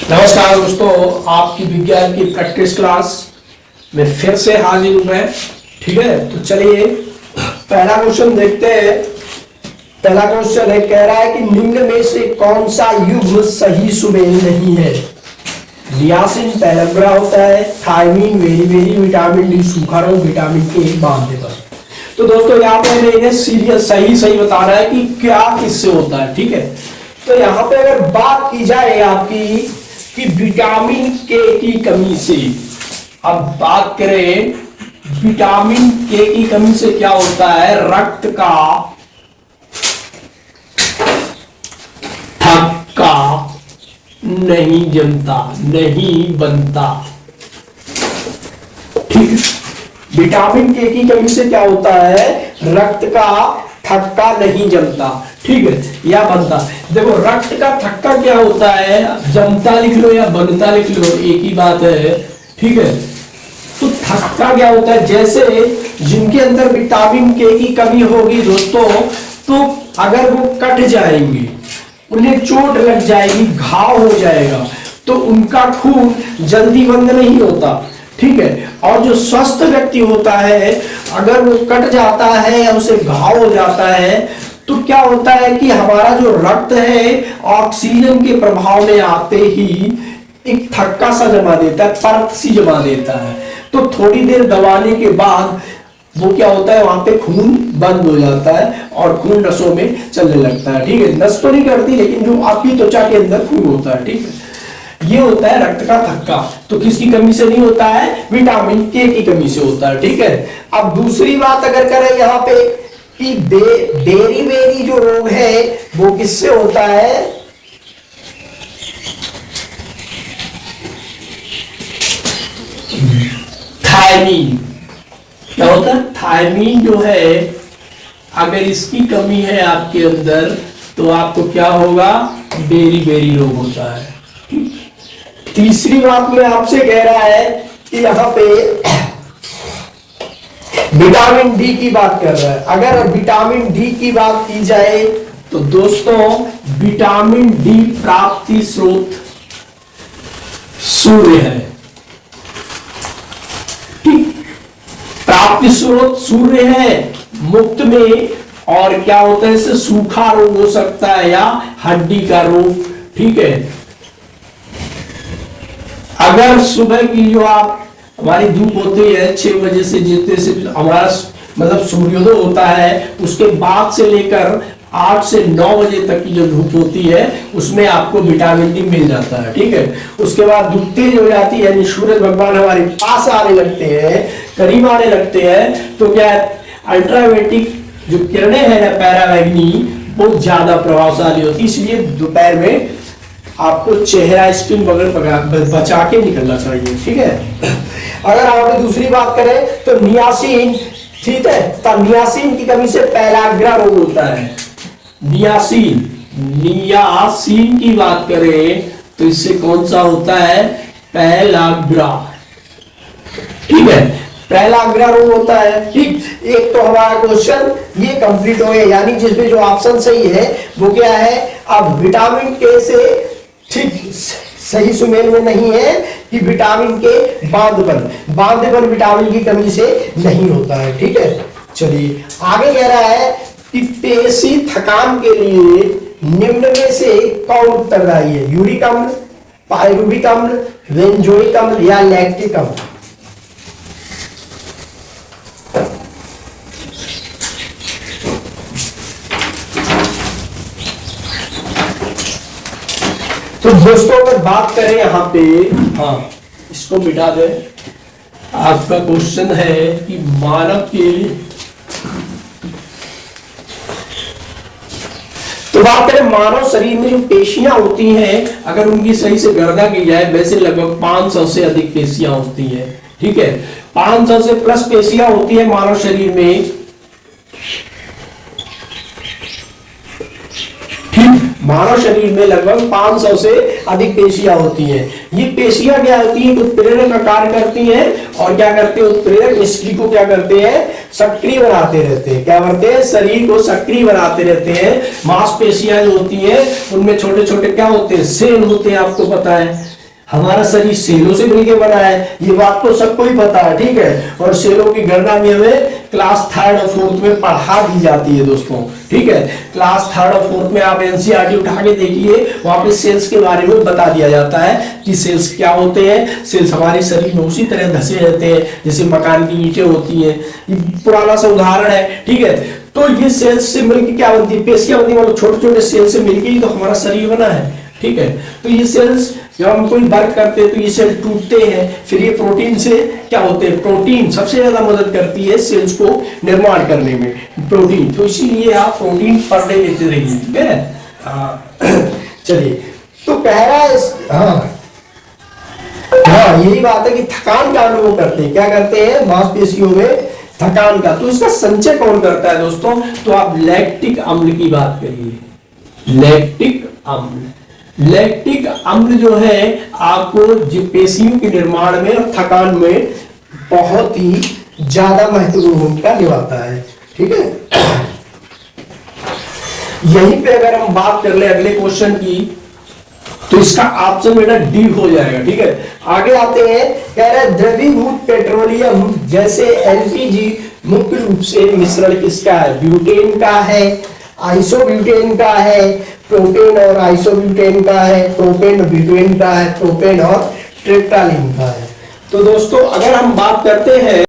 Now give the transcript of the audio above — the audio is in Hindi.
नमस्कार दोस्तों, आपकी विज्ञान की प्रैक्टिस क्लास में फिर से हाजिर हूं मैं। ठीक है, तो चलिए पहला क्वेश्चन देखते हैं। पहला क्वेश्चन है, कह रहा है कि निम्न में से कौन सा युग्म सही सुमेल नहीं है। नियासिन पैराग्रा होता है, थायमीन वेरी विटामिन डी सूखा रोग, विटामिन के बांधने पर। तो दोस्तों यहाँ पे हमें इन्हें सीरियस सही बताना है कि क्या किससे होता है। ठीक है, तो यहाँ पे अगर बात की जाए आपकी कि विटामिन के की कमी से, अब बात करें विटामिन के की कमी से क्या होता है, रक्त का थक्का नहीं जमता, नहीं बनता। ठीक है, विटामिन के की कमी से क्या होता है, रक्त का थक्का नहीं जमता। ठीक है, या बनता। देखो रक्त का थक्का क्या होता है, जमता लिख लो या बनता लिख लो, एक ही बात है। ठीक है, तो थक्का क्या होता है, जैसे जिनके अंदर विटामिन के की कमी होगी दोस्तों, तो अगर वो कट जाएंगे, उन्हें चोट लग जाएगी, घाव हो जाएगा, तो उनका खून जल्दी बंद नहीं होता। ठीक है, और जो स्वस्थ व्यक्ति होता है, अगर वो कट जाता है या उसे घाव हो जाता है, तो क्या होता है कि हमारा जो रक्त है ऑक्सीजन के प्रभाव में आते ही एक थक्का सा जमा देता है, परत सी जमा देता है। तो थोड़ी देर दबाने के बाद वो क्या होता है, वहां पे खून बंद हो जाता है और खून नसों में चलने लगता है। ठीक है, नस तो नहीं करती, लेकिन जो आपकी त्वचा के अंदर खून होता है। ठीक है, ये होता है रक्त का थक्का। तो किसकी कमी से नहीं होता है, विटामिन के की कमी से होता है। ठीक है, अब दूसरी बात अगर करें यहाँ पे कि बेरी जो रोग है वो किससे होता है, थायमीन। क्या होता है, थायमीन जो है, अगर इसकी कमी है आपके अंदर तो आपको क्या होगा, बेरी रोग होता है। तीसरी बात में आपसे कह रहा है कि यहाँ पे विटामिन डी की बात कर रहा है। अगर विटामिन डी की बात की जाए तो दोस्तों विटामिन डी प्राप्ति स्रोत सूर्य है। प्राप्ति स्रोत सूर्य है मुक्त में। और क्या होता है, इससे सूखा रोग हो सकता है या हड्डी का रोग। ठीक है, अगर सुबह की जो आप हमारी धूप होती है 6 बजे से, जितने से हमारा मतलब सूर्योदय होता है, उसके बाद से लेकर 8 से 9 बजे तक की जो धूप होती है, उसमें आपको विटामिन डी मिल जाता है। ठीक है, उसके बाद धूप तेज हो जाती है, यानी सूरज भगवान हमारे पास आने लगते हैं, करीब आने लगते हैं, तो क्या अल्ट्रावायलेट जो किरणें हैं ना, पैरावैगनी, बहुत ज्यादा प्रभावशाली होती है। इसलिए दोपहर में आपको चेहरा स्किन वगैरह बचा के निकलना चाहिए। ठीक है, अगर आप दूसरी बात करें तो नियासिन। ठीक है, तो नियासिन की कमी से पैराग्रा रोग होता है। नियासिन की बात करें तो इससे कौन सा होता है, पैराग्रा। ठीक है, पैराग्रा रोग होता है। ठीक, एक तो हमारा क्वेश्चन ये कंप्लीट हो गया, यानी जिसमें जो ऑप्शन सही है वो क्या है। अब विटामिन के से ठीक सही सुमेल में नहीं है कि विटामिन के बांधपन विटामिन की कमी से नहीं होता है। ठीक है, चलिए आगे कह रहा है कि पेशी थकान के लिए निम्न में से कौन उत्तरदायी है, यूरिक अम्ल, पायरुविक अम्ल, बेंजोइक अम्ल या लैक्टिक अम्ल। तो दोस्तों अगर बात करें यहाँ पे, हाँ इसको मिटा दे। आपका क्वेश्चन है कि मानव के, तो बात करें मानव शरीर में जो पेशियां होती हैं, अगर उनकी सही से गणना की जाए, वैसे लगभग 500 से अधिक पेशियां होती हैं। ठीक है, 500 से प्लस पेशियां होती है मानव शरीर में। मानव शरीर में लगभग 500 से अधिक पेशियां होती हैं। ये पेशियां क्या होती हैं, उत्प्रेरक का कार्य करती हैं और क्या करते हैं, उत्प्रेरक निष्क्रिय को क्या करते हैं, सक्रिय बनाते रहते हैं। क्या करते हैं, शरीर को सक्रिय बनाते रहते हैं। मांसपेशियां जो होती हैं उनमें छोटे छोटे क्या होते हैं, सेल होते हैं, आपको पता है। हमारा शरीर सेलों से मिलकर बना है, ये बात तो सबको ही पता है, ठीक है। और सेलों की गणना भी हमें क्लास 3rd और 4th में पढ़ा दी जाती है दोस्तों, ठीक है। क्लास 3rd और 4th में आप एनसीईआरटी उठा के देखिए, वहां पे सेल्स के बारे में बता दिया जाता है कि सेल्स क्या होते हैं। सेल्स हमारे शरीर में उसी तरह धसे रहते हैं जैसे मकान की ईंटें होती हैं। ये पुराना सा उदाहरण है, ठीक है। तो ये सेल्स से मिलकर क्या बनती है, पेशियां बनती है, मतलब छोटे छोटे सेल से मिलकर ही तो हमारा शरीर बना है, ठीक है। तो ये सेल्स जब हम कोई वर्क करते हैं तो ये सेल टूटते हैं, फिर ये प्रोटीन से क्या होते हैं, प्रोटीन सबसे ज्यादा मदद करती है सेल्स को निर्माण करने में, प्रोटीन। तो इसीलिए आप प्रोटीन पर डे लेते रहिए, ठीक है। चलिए, तो कह रहा है हाँ यही बात है कि थकान का अनुभव करते हैं, क्या करते हैं, मांसपेशियों में थकान का। तो इसका संचय कौन करता है दोस्तों, तो आप लैक्टिक अम्ल की बात करिए। लैक्टिक अम्ल, लैक्टिक अम्ल जो है आपको पेशियों के निर्माण में और थकान में बहुत ही ज्यादा महत्वपूर्ण भूमिका निभाता है, ठीक है। यहीं पे अगर हम बात कर ले अगले क्वेश्चन की, तो इसका ऑप्शन बेटा डी हो जाएगा, ठीक है। आगे आते हैं, कह रहे हैं द्रवीभूत पेट्रोलियम जैसे एलपीजी मुख्य रूप से मिश्रण किसका है, ब्यूटेन का है, आइसोब्यूटेन का है, प्रोपेन और आइसोब्यूटेन का है, प्रोपेन ब्यूटेन का है, प्रोपेन और ट्रिप्टालिन का है। तो दोस्तों अगर हम बात करते हैं